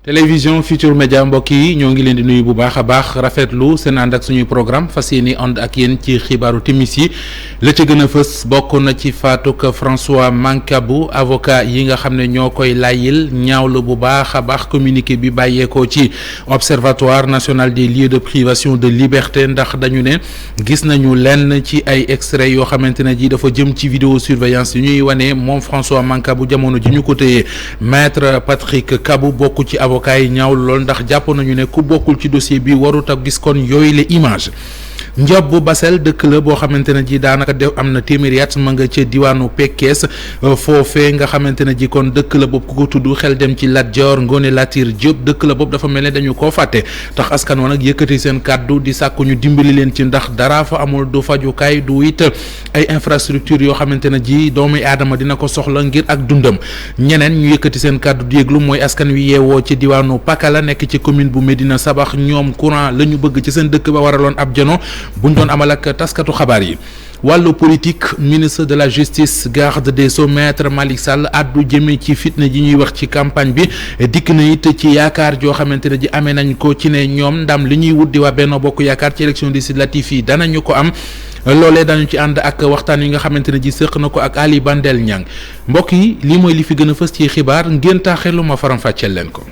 télévision Futur Média mbokk yi ñoo ngi leen di nuyu bu baax a baax rafetlu seen ànd ak suñuy programme fas yéene ànd ak yéen ci xibaaru timis yi la ca gën a fës bokk na ci faatuk François Mancabou avocat yi nga xam ne ñoo koy layil ñaawlu bu baax a baax communiqué bi bàyyeekoo ci observatoire national des lieux de privation de liberté ndax dañu ne gis nañu lenn ci ay extrait yoo xamante ne ji dafa jëm ci vidéo surveillance yi ñuy wane moom François Mancabou jamono ji ñu ko téyee maître Patrick Kabou bokk ci avocat yi ñaawlu lool ndax jàpp nañu ne ku bokkul ci dossier bi warut a gis kon yooyu la image Ndiob bu Basel dëkk la boo xamante ne ji daanaka def am na téeméeri at ma nga ca diwaanu Pekes foofee nga xamante ne ji kon dëkk la boobu ku ko tudd xel dem ci Lat Dior Ngoné Latyr Diop dëkk la boobu dafa mel ne dañu koo fàtte tax askan wa nag yëkkati seen kàddu di sàkku ñu dimbali leen ci ndax dara fa amul du fajukaay du it ay infrastructure yoo xamante ne ji doomu aadama dina ko soxla ngir ak dundam ñeneen ñu yëkkati seen kàddu di yëglu mooy askan wi yeewoo ci diwaanu Pakala nekk ci commune bu Médina Sabax ñoom courant la ñu bëgg ci seen dëkk ba waraloon ab jano buñ doon amal ak taskatu xabaar yi wàllu politique ministre de la justice garde des sceaux maître Malick Sall addu jëme ci fitna ji ñuy wax ci campagne bi dikk na it ci yaakaar joo xamante ne ji amee nañ ko ci ne ñoom ndam li ñuy wut di waa Benno Bokk Yaakaar ci élection législative yi danañu ko am loolee dañu ci ànd ak waxtaan yi nga xamante ne ji sëq na ko ak Ali Bandel Niang mbokk yi lii mooy li fi gën a fës ci xibaar ngeen taaxelu ma faram fàcceel leen ko.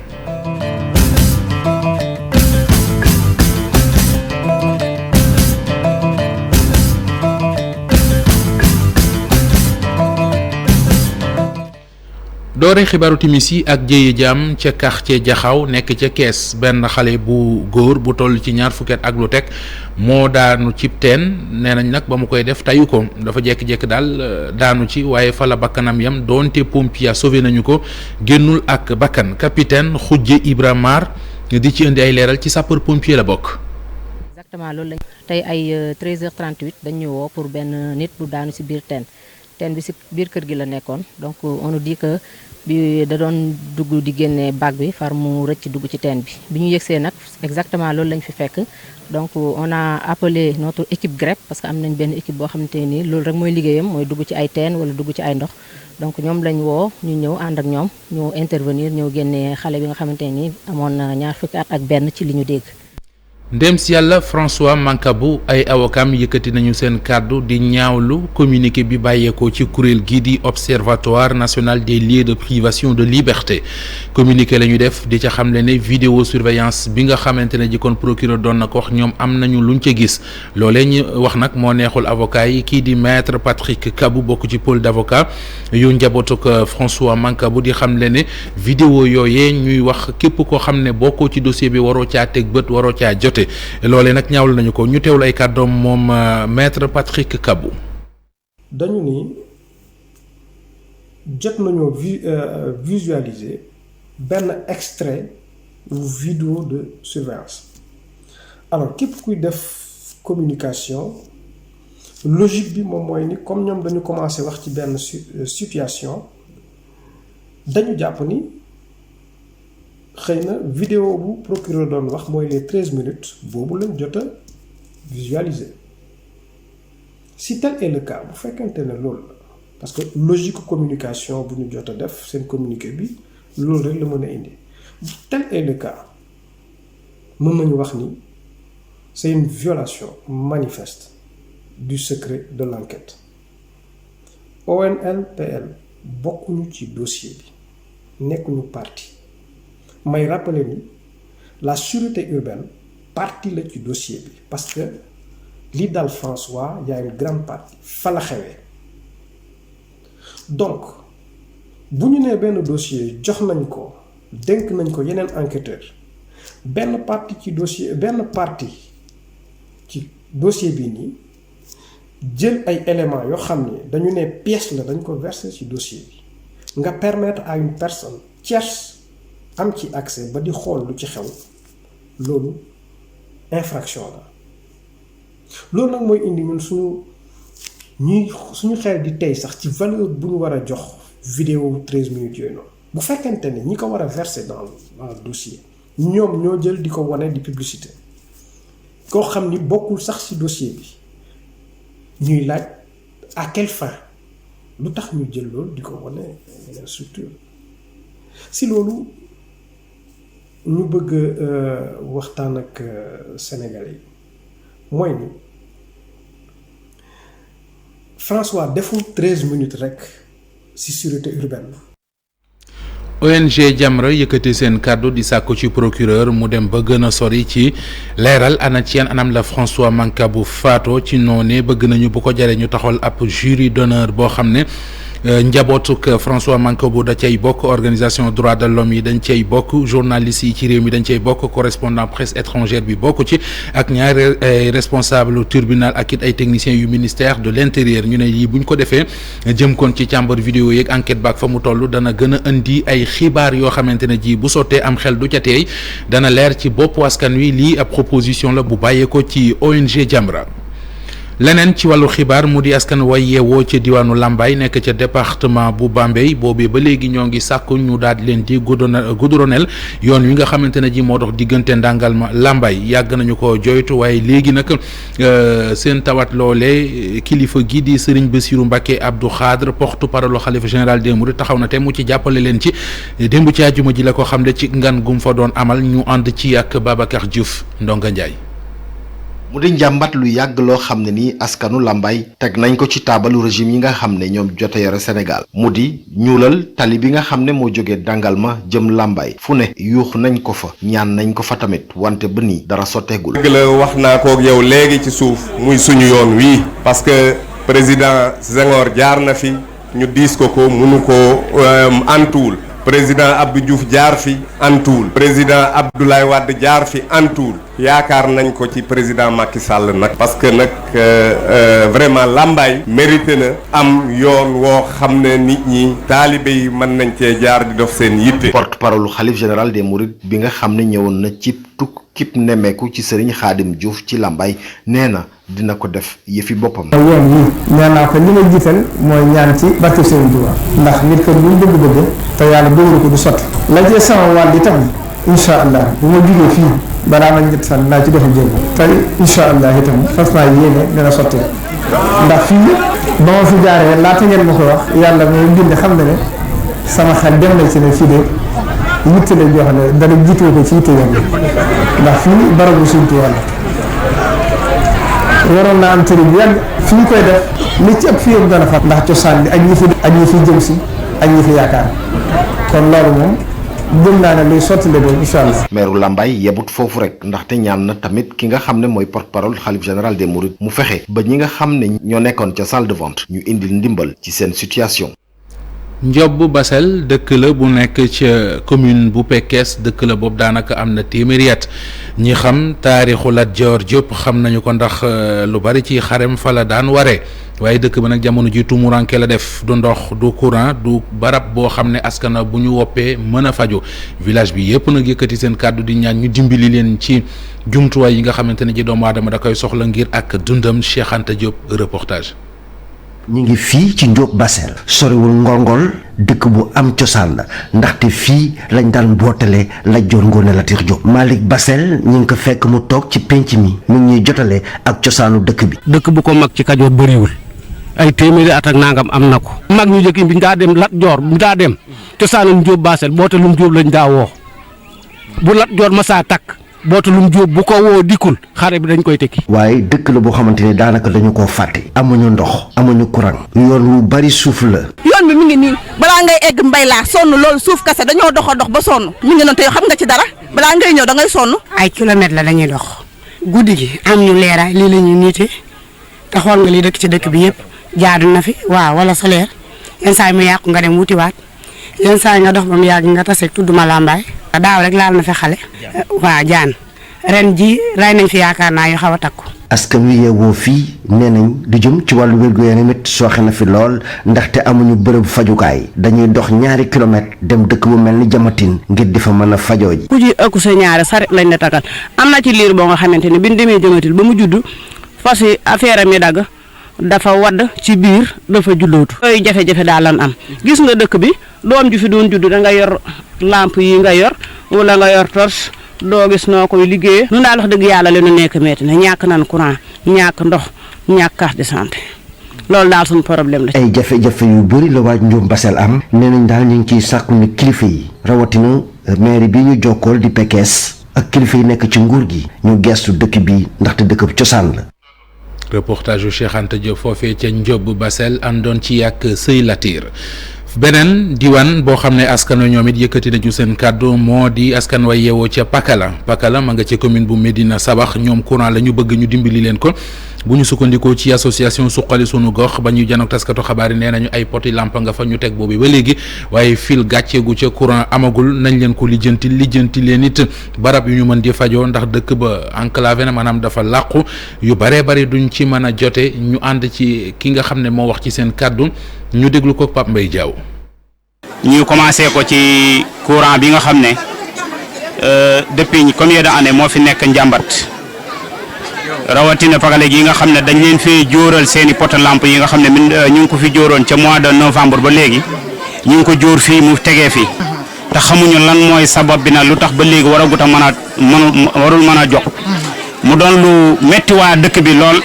doore xibaaru timis yi ak jéye jaam ca quartier Jaxaw nekk ca Kees benn xale bu góor bu toll ci ñaar fukki at ak lu teg moo daanu cib teen nee nañ nag ba mu koy def tayu ko dafa jékki-jékki daal daanu ci waaye fa la bakkanam yam doonte pompier sauvé nañu ko génnul ak bakkan capitaine Khoudia Ibrahima Mar di ci indi ay leeral ci sapeur pompier la bokk. exactement loolu lañ tey ay 13h38 dañu woo pour benn nit bu daanu ci biir teen bi ci biir kër gi la nekkoon donc on nous dit que bi da doon dugg di génne bac bi far mu rëcc dugg ci teen bi ñu yëgsee nag exactement loolu lañ fi fekk donc on a appelé notre équipe GREP parce que am nañ benn équipe boo xamante nii loolu rek mooy liggéeyam mooy dugg ci ay teen wala dugg ci ay ndox donc ñoom lañ woo ñu ñëw ànd ak ñoom ñu intervenir ñëw génne xale bi nga xamante nii amoon na ñaar fukki at ak benn ci li ñu dégg. ndem si yàlla François Mancabou ay awakam yëkkati nañu seen kàddu di ñaawlu communiqué bi bàyyeekoo ci kuréel gii di observatoire national des lieux de privation de liberté communiqué la ñu def di ca xamle ne vidéo surveillance bi nga xamante ne ji kon procureur doon na ko wax ñoom am nañu luñ ca gis loolee ñu wax nag moo neexul avocat yi kii di maître Patrick Kabou bokk ci pôle d'avocat yu njabootuk François Mancabou di xamle ne vidéo yooyee ñuy wax képp koo xam ne bokkoo ci dossier bi waroo caa teg bët waroo caa jot loolee nag ñaawlu nañu ko ñu teewlu ay kàddoom moom maître Patrick Kabou. dañu ni jot nañoo visualiser benn extrait ou vidéo de surveillance alors képp kuy def communication logique bi moom mooy ni comme ñoom dañu commencé wax ci benn situation dañu jàpp ni xëy na vidéo bu procureur doon wax mooy les 13 minutes boobu lañ jot a visualiser si tel est le cas bu fekkente ne loolu la parce que logique communication bu ñu jot a def seen communiqué bi loolu rek la mën a indi tel est le cas mën nañu wax ni c'est une violation manifeste du secret de l'enquête ONLPL bokkuñu ci dossier bi nekkuñu partie may rappeler ni la sûreté urbaine partie la ci dossier bi parce que li dal François y a une grande partie fa la xewee donc bu ñu nee benn dossier jox nañ ko dénk nañ ko yeneen enquêteur benn partie ci dossier bi nii jël ay éléments yoo xam ne dañu ne pièce la dañ ko verser ci dossier bi nga permettre à une personne tierce am ci accès ba di xool lu ci xew loolu infraction la loolu nag mooy indi ñun suñu xel di tey sax ci valeur bu ñu war a jox vidéo 13 minutes yooyu noonu bu fekkente ne ñi ko war a verser dans le dossier ñoom ñoo jël di ko wane di publicité koo xam ni bokkul sax ci dossier bi ñuy laaj à quelle fin lu tax ñu jël loolu di ko wane yeneen structure si loolu ñu bëgg waxtaan ak Sénégalais yi mooy ni François deful 13 minutes rek ci sûreté urbaine. ONG Jamra yëkkati seen kàddu di sàkku ci procureur mu dem ba gën a sori ci leeral ana ci yan anam la François Mancabou faatoo ci noonee bëgg nañu bu ko jaree ñu taxawal ab jury d'honneur boo xam ne njabootuk François Mancabou da cay bokk, organisation droits de l'homme yi dañ cay bokk, journalistes yi ci réew mi dañ cay bokk, correspondant presse étrangère bi bokk ci ak ñaari responsable tribunal ak it ay techniciens yu ministère de l'intérieur. ñu ne lii buñ ko defee jëm kon ci càmbar vidéo yeeg enquête baak fa mu toll dana gën a indi ay xibaar yoo xamante ne ji bu sottee am xel du ca teey dana leer ci bopp askan wi. lii ab proposition la bu bàyyeeko ci ONG Jamra. leneen ci wàllu xibaar mu di askan way yeewoo ci diwaanu Lambaye nekk ca département bu Bambey boobee ba léegi ñoo ngi sàkku ñu daal di leen di goudronel yoon wi nga xamante ne ji moo dox diggante Ndangalma Lambaye. yàgg nañu ko joytu waaye léegi nag seen tawat loole kilifa gi di Serigne Bassirou Mbacké Abdou Khadre porte-parole xalifa général des Mourides taxaw na te mu ci jàppale leen ci démb ci àjjuma ji la ko xam ne ci ngan gum fa doon amal ñu ànd ci ak Babacar Diouf Ndonga Ndiaye. mu di njàmbat lu yàgg loo xam ne nii askanu Lambaye teg nañ ko ci taabalu régime yi nga xam ne ñoom jote yore Sénégal mu di ñuulal tali bi nga xam ne moo jógee Dangalma jëm Lambaye fu ne yuux nañ ko fa ñaan nañ ko fa tamit wante ba nii dara sotteegul. dëgg la wax naa kook yow léegi ci suuf muy suñu yoon wii parce que président Senghor jaar na fi ñu diis ko mënu ko antuwul. président Abdou Diouf jaar fi antuwul président Abdoulaye Wade jaar fi antuwul yaakaar nañ ko ci président Macky Sall nag parce que nag vraiment Lambaye mérité na am yoon woo xam ne nit ñi taalibe yi mën nañ cee jaar di def seen yitte. porte-parole xalif général des Mourides bi nga xam ne ñëwoon na ci tukkib nemmeeku ci Serigne Khadim Diouf ci Lambaye nee na dina ko def yëfi boppam. yoon yi ñaan naa ko li ma jiital mooy ñaan ci barke Serigne Touba ndax nit ko lu bëgg-bëgg te yàlla bëgg ko du sotti la jee sama wàll itam incha allah bu ma jugee fii balaa ma ñett fan naa ci defu jéego tey incha allah itam fas naa yéene dina sotti ndax fii ba ma fi jaaree laata ngeen ma ko wax yàlla mooy bind xam ne ne sama xel dem na ci ne fii de yitte la joo xam ne dana jiitoo ko ci yitte yoon ndax fii barabu Serigne Touba la waroon naa am tëri bu yàgg fi ñu koy def li ci ëpp fii yëpp dana fat ndax cosaan bi ak ñi fi jëm si ak ñi fi yaakaar kon loolu moom gëm naa ne luy sotti la doon incha allah. meeru Lambaye yebut foofu rek ndaxte ñaan na tamit ki nga xam ne mooy porte-parole xalif général des Mourides mu fexe ba ñi nga xam ne ñoo nekkoon ca salle de vente ñu indil ndimbal ci seen situation. Ndiob Bassel dëkk la bu nekk ca commune bu Pekes dëkk la boobu daanaka am na téeméeri at ñi xam taarixu Lat Joor Diop xam nañu ko ndax lu bari ci xarem fa la daan waree waaye dëkk ba nag jamono ji tumuranke la def du ndox du courant du barab boo xam ne askana bu ñu woppee mën a faju village bi yëpp nag yëkkati seen kàddu di ñaan ñu dimbali leen ci jumtuwaay yi nga xamante ne ji doomu aadama da koy soxla ngir ak dundam. Cheikh Anta Diop reportage. ñu ngi fii ci Ndiob Bassel soriwul ngorngol dëkk bu am cosaan la ndaxte fii lañ daan bootale Lat Joor Ngoone Latiir Diop. Malick Bassel ñu ngi ko fekk mu toog ci pénc mi mu ngi ñuy jotale ak cosaanu dëkk bi. dëkk bu ko mag ci Kajoor bëriwul ay téeméeri at ak nangam am na ko. mag ñu jëkk bi daa dem Lat Joor bu daa dem cosaanum Ndiob Bassel bootalum Diop lañ daa woo bu Lat Joor masaa takk bootalum Diop bu ko woo dikkul xare bi dañ koy tekki. waaye dëkk la boo xamante ne daanaka dañu koo fàtte. amuñu ndox amuñu courant. yoon wu bari suuf la. yoon bi mi ngi nii balaa ngay egg mbay laa sonn loolu suuf kase dañoo dox a dox ba sonn mi ngi noonu te xam nga ci dara balaa ngay ñëw da ngay sonn. ay kilomètres la dañuy dox guddi gi am ñu leeraay lii la ñuy niite te xool nga li dëkk ci dëkk bi yëpp jaadu na fi waaw wala solaire yenn saa yi mu yàqu nga dem wutiwaat yenn saa yi nga dox ba mu yàgg nga taseeg tudduma Lambaye daaw rek laal na fi xale waa jaan ren ji ray nañ fi yaakaar naa yu xaw a takku. askan wi yeewoo fii nee nañ lu jëm ci wàllu wér-gu-yaram it sooxe na fi lool ndaxte amuñu bërëb fajukaay dañuy dox ñaari kilomètre dem dëkk bu mel ni Jamatin ngir di fa mën a fajoo ji. ku ci ëkku sa ñaari saret lañ la takkal am na ci liir boo nga xamante ne bi ñu demee Jamatin ba mu judd fas yi affaire am yi dagg dafa wadd ci biir dafa jullootu. yooyu jafe-jafe daal lan am gis nga dëkk bi doom ju fi doon judd da nga yor lampe yi nga yor wala nga yor torche. doo gis noo koy liggéeyee nu daal wax dëgg yàlla li nu nekk metti na ñàkk nan courant ñàkk ndox ñàkk carte de santé loolu daal suñu problème la. ay jafe-jafe yu bëri la waa Ndiob Bassel am nee nañ daal ñu ngi ciy sàkku ni kilifa yi rawatina mairie bi ñu jokkool di Pekes ak kilifa yi nekk ci nguur gi ñu gestu dëkk bi ndaxte dëkk cosaan la. reportage Cheikh Anta Diop foofee ca Ndiob Basel àndoon ci yàq Sey Latir. beneen diwaan boo xam ne askan wi ñoom it yëkkati nañu seen kàddu moo di askan wa yeewoo ca Pakala ma nga ca commune bu Médina Sabax ñoom courant la ñu bëgg ñu dimbali leen ko bu ñu sukkandikoo ci association suqali sunu gox ba ñu janook taskatu xabaar yi nee nañu ay poti lampa nga fa ñu teg boobu ba léegi waaye fil gàcceegu ca courant amagul nañ leen ko lijjanti leen it barab yu ñu mën di fajoo ndax dëkk ba enclavé na maanaam dafa làqu yu baree bari duñ ci mën a jote ñu ànd ci ki nga xam ne moo wax ci seen kàddu ñu déglu ko Pape Mbaye Diaw. ñu commencé ko ci courant bi nga xam ne depuis combien d'années moo fi nekk njàmbat rawatina Pakala gi nga xam ne dañ leen fee jóoral seeni poto lampe yi nga xam ne ñu ngi ko fi jóoroon ca mois de novembre ba léegi ñu ngi ko jóor fii mu tegee fii te xamuñu lan mooy sabab bi nag lu tax ba léegi warul mën a jox mu doon lu metti waa dëkk bi lool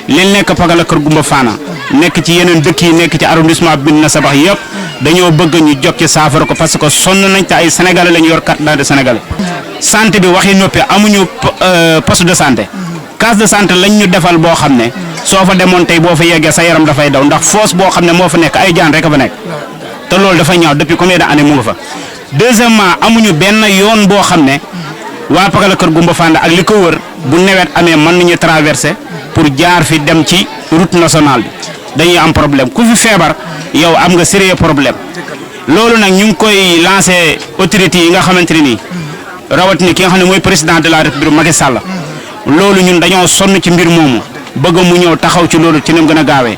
leen nekk Pakala Kër Gumba Fana nekk ci yeneen dëkk yi nekk ci arrondissement bi Médina Sabax yëpp dañoo bëgg ñu jog ci saafara ko parce que sonn nañ te ay sénégalais lañu yor carte d'identité sénégalais santé bi waxi noppi amuñu poste de santé case de santé lañ ñu defal boo xam ne soo fa demoon tey boo fa yeggee sa yaram dafay daw ndax fosse boo xam ne moo fa nekk ay jaan rek a fa nekk te loolu dafay ñaaw depuis combien d'années mu nga fa. deuxièmement amuñu benn yoon boo xam ne waa Pakala Kër Gumba Fanda ak li ko wër bu nawet amee mën nañu traverser pour jaar fi dem ci route nationale bi dañuy am problème ku fi feebar yow am nga sérieux problème loolu nag ñu ngi koy lancer autorités yi nga xamante ne nii rawatina ki nga xam ne mooy président de la république Macky Sall loolu ñun dañoo sonn ci mbir moomu bëgg mu ñëw taxaw ci loolu ci ni mu gën a gaawee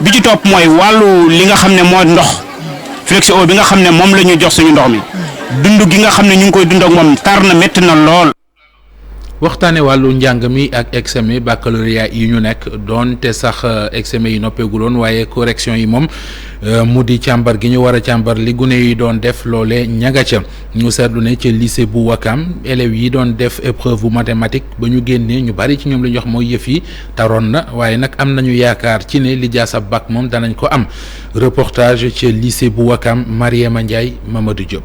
bi ci topp mooy wàllu li nga xam ne mooy ndox Flexio bi nga xam ne moom la ñu jox suñu ndox mi dund gi nga xam ne ñu ngi koy dund ak moom tar na métti na lool. waxtaane wàllu njàng mi ak examen baccalauréat yi ñu nekk doonte sax examen yi noppeeguloon waaye correction yi moom mu di càmbar gi ñu war a càmbar li gune yi doon def loole ñaga ca ñu seetlu ne ca lycée bu Wakam élèves yi doon def épreuve bu mathématique ba ñu génnee ñu bari ci ñoom la ñu wax mooy yëf yi taroon na waaye nag am nañu yaakaar ci ne lijaasa bac moom danañ ko am reportage ca lycée bu Wakam Mariama Ndiaye Mamadou Diop.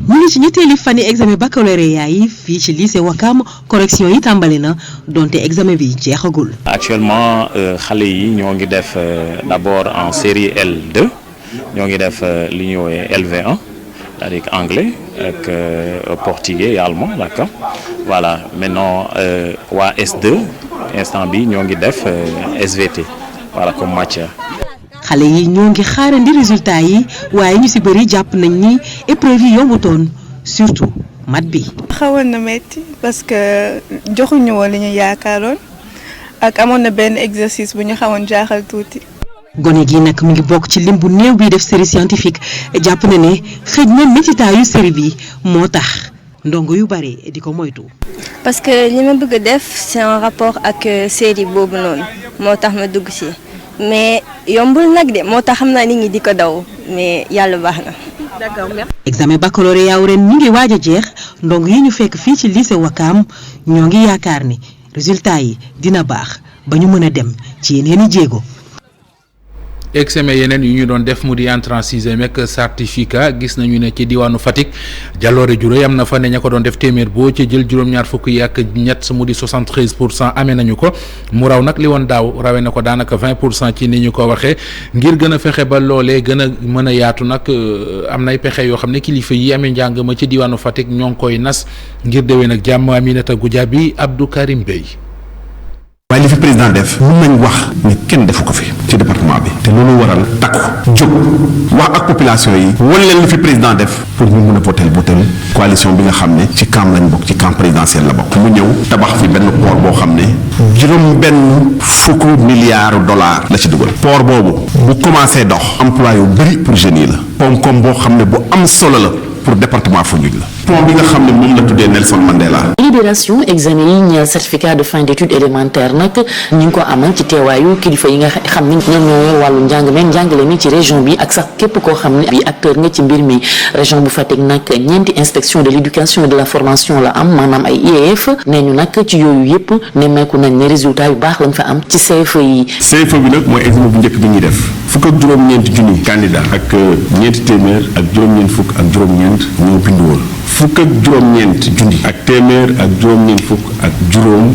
ñu ngi ci ñetteeli fani examen baccalauréat yi fii ci lycée Wakam correction yi tàmbali na donte examen bi jeexagul. actuellement xale yi ñoo ngi def d'abord en série L2 ñoo ngi def li ñuy woowee LV1 c'est-à-dire anglais ak portugais et allemand d'accord voilà maintenant waa S2 instant bi ñoo ngi def SVT voilà comme matière. xale yi ñoo ngi xaarandi résultat yi waaye ñu ci bëri jàpp nañ ni épreuve yi yombutoon surtout mat bi. xawoon na metti parce que joxuñu woon li ñu yaakaaroon ak amoon na benn exercice bu ñu xawoon jaaxal tuuti. gone gi nag mu ngi bokk ci lim bu néew bi def série scientifique jàpp na ne xëj na métitaayu série bi moo tax ndongo yu bari di ko moytu. parce que li ma bëgg a def c'est en rapport ak série boobu noonu moo tax ma dugg ci. mais yombul nag de moo tax xam naa nit ñi di ko daw mais yàlla baax na. d'accord. examen baccalauréat ren mi ngi waaj a jeex ndongo yi ñu fekk fii ci lycée Wakam ñoo ngi yaakaar ni résultat yi dina baax ba ñu mën a dem ci yeneen i jéego. examen yeneen yu ñu doon def mu di entrée en sixième ak certificat gis nañu ne ci diwaanu Fatick jaloore ju rëy am na fa ne ña ko doon def téeméer boo ci jël juróom-ñaar fukk yi ak ñett mu di 73% amee nañu ko mu raw nag li woon daaw rawee na ko daanaka 20% ci ni ñu ko waxee ngir gën a fexe ba loolee gën a mën a yaatu nag am nay pexe yoo xam ne kilifa yi amee njàng ma ci diwaanu Fatick ñoo ngi koy nas ngir déwén ak jàmm. Aminata Goudiaby Abdou Karim Bey. waaye li fi président def mun nañ wax ni kenn defu ko fi ci département bi te loolu waral takku jóg wax ak population yi wan leen li fi président def pour ñu mun a voter coalition bi nga xam ne ci camp lañ bokk ci camp présidentiel la bokk mu ñëw tabax fi benn port boo xam ne juróom-benn fukk milliards dollars la ci dugal port boobu bu commencé dox emploi yu bëri pour jeunes yi la koom-koom boo xam ne bu am solo la pour département Foundiougne la pont bi nga xam ne moom la tuddee Nelson Mandela. libération examen yi ñeel certificat de fin d'études élémentaires nag ñu ngi ko amal ci teewaayu kilifa yi nga xam ne ñoom ñoo yor wàllu njàng meeg njàngale mi ci région bi ak sax képp koo xam ne bi acteur nga ci mbir mi région bu Fatick nag ñeenti inspection de l'éducation et de la formation la am maanaam ay IEF nee ñu nag ci yooyu yëpp nemmeeku nañ ne résultat yu baax lañ fa am ci CFE yi. CFE bi nag mooy examen bu njëkk bi ñuy def fukk ak juróom-ñeenti junni candidat ak ñeenti téeméer ak juróom-ñeent fukk ak juróom-ñeent ñoo bindu woon fukk ak juróom-ñeent junni ak téeméer ak juróom-ñeent fukk ak juróom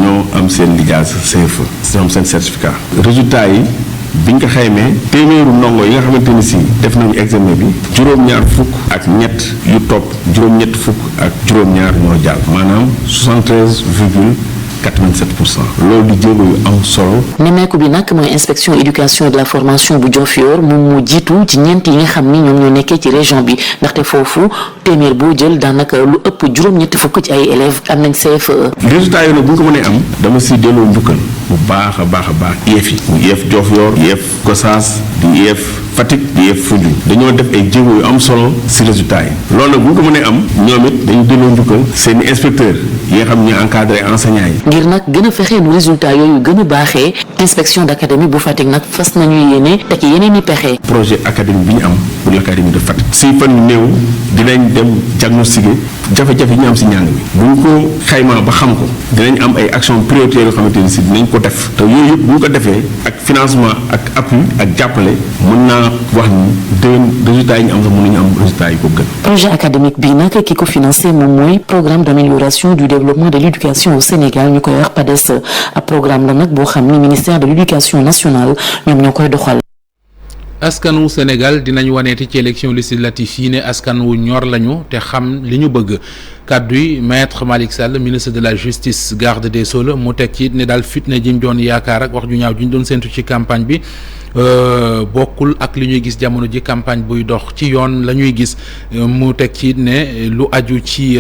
ñoo am seen lijaasa CFE ñoo am seen certificat résultat yi biñ ko xaymee téeméeru ndongo yi nga xamante ni si def nañu examen bi juróom-ñaar fukk ak ñett yu topp juróom-ñett fukk ak juróom-ñaar ñoo jàll maanaam 73,87%. loolu di jéego yu am solo. nemmeeku bi nag mooy inspection éducation de la formation bu Diofior moom moo jiitu ci ñeent yi nga xam ni ñoom ñoo nekkee ci région bi ndaxte foofu téeméer boo jël daanaka lu ëpp juróom-ñetti fukk ci ay élèves am nañ CFE. résultat yooyu nag bu ñu ko mënee am dama si delloo njukkal bu baax a baax IEF yi mu IEF Diofior IEF Gossas di IEF Fatick di IEF Foundiougne dañoo def ay jéego yu am solo si résultat yi loolu nag bu ñu ko mënee am ñoom it dañu delloo njukkal seen i inspecteur yi nga xam ne encadré enseignants yi. ngir nag gën a fexe nu résultat yooyu gën a baaxee inspection d'académie bu Fatick nag fas nañu yéene te ci yeneen i pexe. projet académique bi ñu am pour l'académie de Fatick si fan yu néew dinañ dem diagnostiquer jafe-jafe yi ñu am si njàng mi bu ñu ko xaymaa ba xam ko dinañ am ay actions prioritaires yoo xamante ni si dinañ ko def te yooyu yëpp bu ñu ko defee ak financement ak appui ak jàppale mën naa wax ni déwén résultats yi ñu am sax mën nañu am résultats yi ko gën. projet académique bi nag ki ko financé moom mooy programme d'amélioration du développement de l'éducation au Sénégal ñu koy wax PADES ab programme la nag boo xam ni ministère de l'éducation nationale ñoom ñoo koy doxal. askanu Sénégal dinañ waneeti ci élection législative yi ne askan wu ñor lañu te xam li ñu bëgg kàddu yi maître Malick Sall ministre de la justice garde des Sceaux mu teg ci ne daal fitna ji ñu doon yaakaar ak wax ju ñaaw ji ñu doon séntu ci campagne bi bokkul ak li ñuy gis jamono ji campagne buy dox ci yoon la ñuy gis mu teg ci ne lu aju ci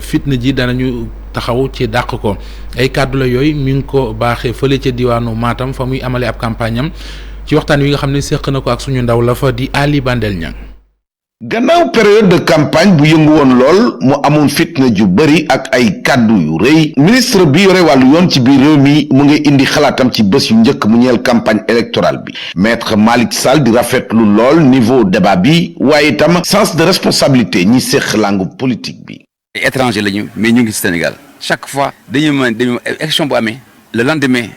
fitna ji danañu taxaw ci dàq ko ay kàddu la yooyu mi ngi ko baaxee fële ca diwaanu Matam fa muy amale ab campagne am ci waxtaan wi nga xam ne séq na ko ak suñu ndaw la fa di Ali Bandel Niang. gannaaw période de campagne bu yëngu woon lool mu amoon fitna ju bëri ak ay kàddu yu rëy ministre bi yore wàllu yoon ci biir réew mi mu ngi indi xalaatam ci bés yu njëkk mu ñeel campagne électorale bi maître Malick Sall di rafetlu lool niveau débat bi waaye itam sens de responsabilité ñi séq langue politique bi. étranger lañu mais ñu ngi ci Sénégal chaque fois dañu élection bu amee le lendemain.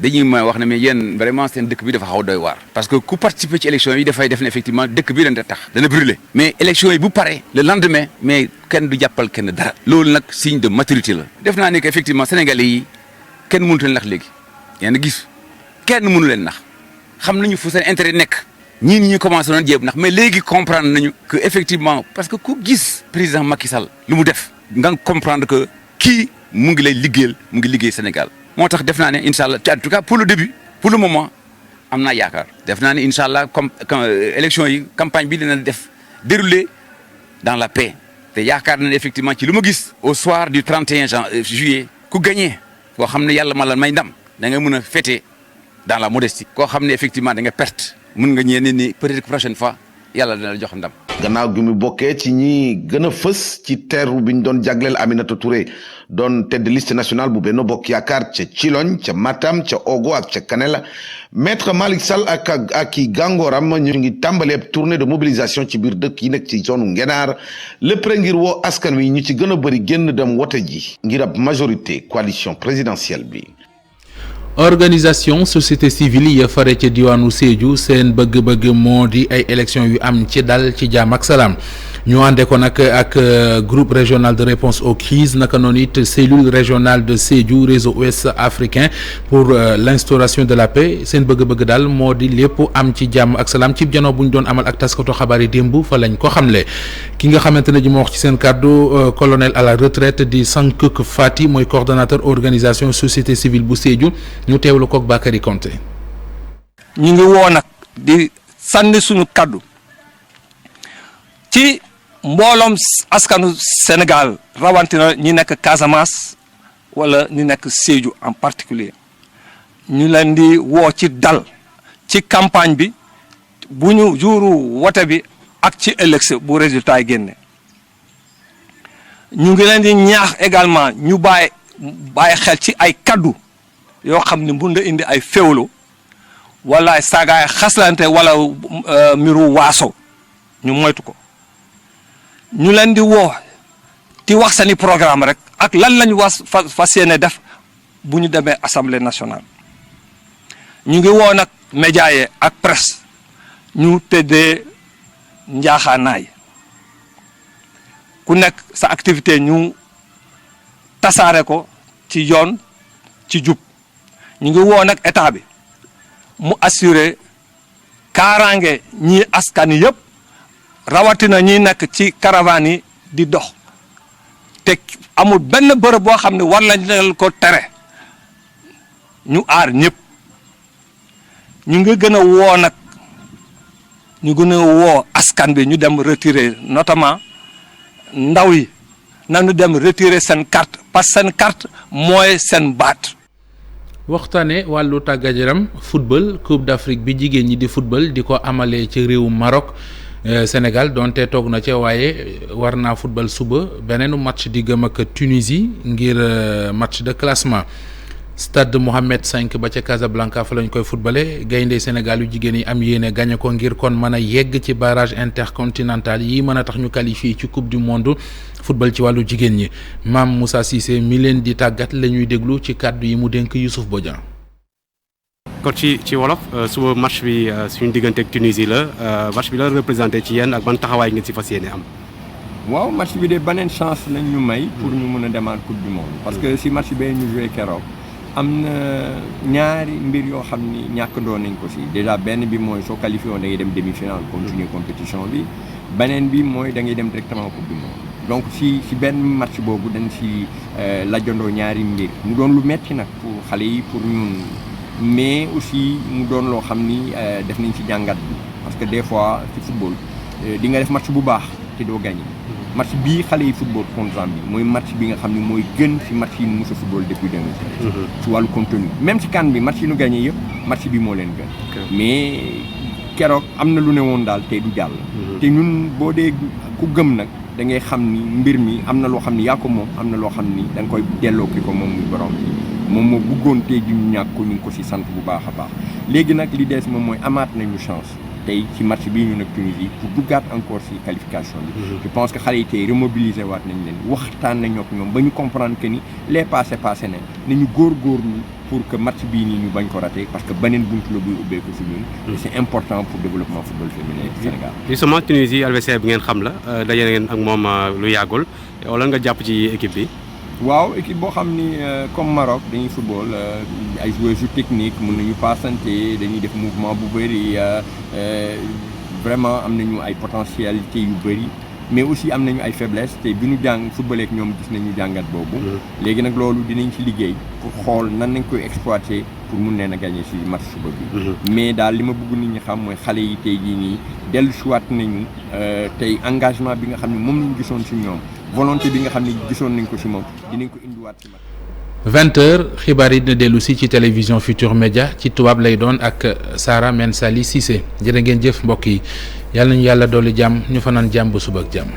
dañuy ma wax ne mais yéen vraiment seen dëkk bi dafa xaw doy waar parce que ku participer ci élection yi dafay def ne effectivement dëkk bi dana tax dana brûler mais élection yi bu paree le lendemain mais kenn du jàppal kenn dara loolu nag signe de maturité la def naa ne que effectivement sénégalais yi kenn mënut leen nax léegi yaa ngi gis kenn mënu leen nax xam nañu fu seen intérêt nekk ñii ñu commencé doon jéem nax mais léegi comprendre nañu que effectivement parce que ku gis président Macky Sall lu mu def nga comprendre que kii mu ngi lay liggéeyal mu ngi liggéey Sénégal moo tax def naa ne incha allah en tout cas pour le début pour le moment am naa yaakaar def naa ne incha allah comme élection yi campagne bi dina def dérouler dans la paix te yaakaar na ne effectivement ci lu ma gis au soir du 31 juillet ku gagné koo xam ne yàlla ma la may ndam da nga mën a fêter dans la modestie koo xam ne effectivement da nga perte mën nga ñëw ni peut-être prochaine fois yàlla dina la jox ndam. gannaaw gi mu bokkee ci ñi gën a fës ci teeru bi ñu doon jagleel Aminata Touré doon tête de liste nationale bu Benno Bokk Yaakaar ca Thilogne ca Matam ca Ogo ak ca Kanel maître Malick Sall ak i gàngooram ñu ngi tàmbalee tournée de mobilisation ci biir dëkk yi nekk ci zone Ngenaar lépp rek ngir woo askan wi ñu ci gën a bëri génn dem wote ji ngir ab majorité coalition présidentielle bi. organisation société civile ya fare ca diwaanu Sédhiou seen bëgg-bëgg moo di ay élections yu am ci dal ci jàmm ak salaam ñu àndee ko nag ak groupe régional de réponse aux crises naka noonu it cellule régionale de Sédhiou réseau ouest africain pour l'instauration de la paix seen bëgg-bëgg daal moo di lépp am ci jàmm ak salaam ci janoo bu ñu doon amal ak taskatu xabaar yi démb fa lañ ko xamle ki nga xamante ne ji moo wax ci seen kàddu colonel à la retraite di Sankuk Fati mooy coordonnateur organisation société civile bu Sédhiou ñu teewlu koog Bakary Konté. ñu ngi woo nag di sànni suñu kàddu ci mbooloom askanu Sénégal rawatina ñi nekk Casamance wala ñi nekk Sédhiou en particulier ñu leen di woo ci dal ci campagne bi bu ñu juuru wote bi ak ci ëllëg bu résultat yi génne ñu ngi leen di ñaax également ñu bàyyi xel ci ay kaddu yoo xam ne mun na indi ay féewlu wala ay saagaay xaslante wala mbiru waaso ñu moytu ko ñu leen di woo ti wax seeni programme rek ak lan lañu fas yéene def bu ñu demee assemblée nationale ñu ngi woo nag média yi ak presse ñu tëddee njaaxaanaay ku nekk sa activité ñu tasaare ko ci yoon ci jub ñu ngi woo nag état bi mu assurer kaaraange ñi askan yëpp rawatina ñi nekk ci caravane yi di dox te amul benn bërëb boo xam ne war lañ ko tere ñu aar ñëpp ñu ngi gën a woo nag ñu gën a woo askan bi ñu dem retirer notamment ndaw yi nañu dem retirer seen carte parce que seen carte mooy seen baat. waxtaane wàllu tàggat yaram football Coupe d'Afrique bi jigéen ñi di football di ko amalee ci réewu Maroc Sénégal donte toog na ca waaye war naa football suba beneenu match di gëm ak Tunisie ngir match de classement stade Mohamed V ba ca Casablanca fa lañ koy footballé gaynde Sénégal yu jigéen yi am yéene gagné ko ngir kon mën a yegg ci barrage intercontinental yi mën a tax ñu qualifié ci coupe du monde football ci wàllu jigéen ñi Mame Moussa Cissé mi leen di tàggat la ñuy déglu ci kàddu yi mu dénk Youssouf Bodian. kon ci wolof suba match bi suñu diggante ak Tunisie la match bi la représenté ci yéen ak ban taxawaay ngeen si fas yéene am. waaw match bi de beneen chance lañ ñu may pour ñu mën a demaat coupe du monde parce que si match bee ñu joué keroog am na ñaari mbir yoo xam ni ñàkkandoo nañ ko si déjà benn bi mooy soo qualifié woon da ngay dem demi-finale continuer compétition bi beneen bi mooy da ngay dem directement coupe du monde donc si benn match boobu dañ si lajjandoo ñaari mbir mu doon lu metti nag pour xale yi pour ñun mais aussi mu doon loo xam ni def nañ ci jàngat bi parce que des fois ci football di nga def match bu baax te doo gagné match bii xale yi football contre Zambie mooy match bi nga xam ne mooy gën ci match yi mos a football depuis 2013 ci wàllu contenu même ci CAN bi match yi ñu gagné yëpp match bi moo leen gën mais keroog am na lu ne woon daal tey du jàll te ñun boo dee ku gëm nag da ngay xam ni mbir mi am na loo xam ni yaa ko moom am na loo xam ni da nga koy delloo ki ko moom muy borom bi moom moo bëggoon tey ji ñu ñàkk ko ñu ngi ko si sant bu baax a baax léegi nag li des moom mooy amaat nañu chance tey ci match bii ñu nag Tunisie pour duggaat encore si qualification bi je pense que xale yi tey remobiliser waat nañ leen waxtaan nañoo ak ñoom ba ñu comprendre que ni les passé nañu góorgóorlu pour que match bii nii ñu bañ ko raté parce que beneen buntu la buy ubbeeku si ñun c'est important pour développement football féminin du Sénégal. justement Tunisie adversaire bi ngeen xam la daje ngeen ak moom lu yàggul wala nga jàpp ci équipe bi. waaw équipe boo xam ni comme Maroc dañuy football ay joueurs yu technique mën nañu passante dañuy def mouvement bu bëri vraiment am nañu ay potentialité yu bëri mais aussi am nañu ay faiblesse te bi ñu jàng football ak ñoom gis nañu jàngat boobu. léegi nag loolu dinañ ci liggéey pour xool nan nañ koy exploiter pour mun leen a gagner ci match suba bi. mais daal li ma bëgg nit ñi xam mooy xale yi tey jii nii dellu siwaat nañu tey engagement bi nga xam ne moom lañu gisoon ci ñoom. volonté bi nga xam ne gisoon nañ ko ci moom dinañ ko indiwaat ci mag 20h xibaar yi dina dellu si ci télévision Futur Média ci tubaab lay doon ak Sara Mensali Cissé jërë ngeen jëf mbokk yi yàlla nañu yàlla dolli jàmm ñu fanaan jàmm ba suba ak jàmm.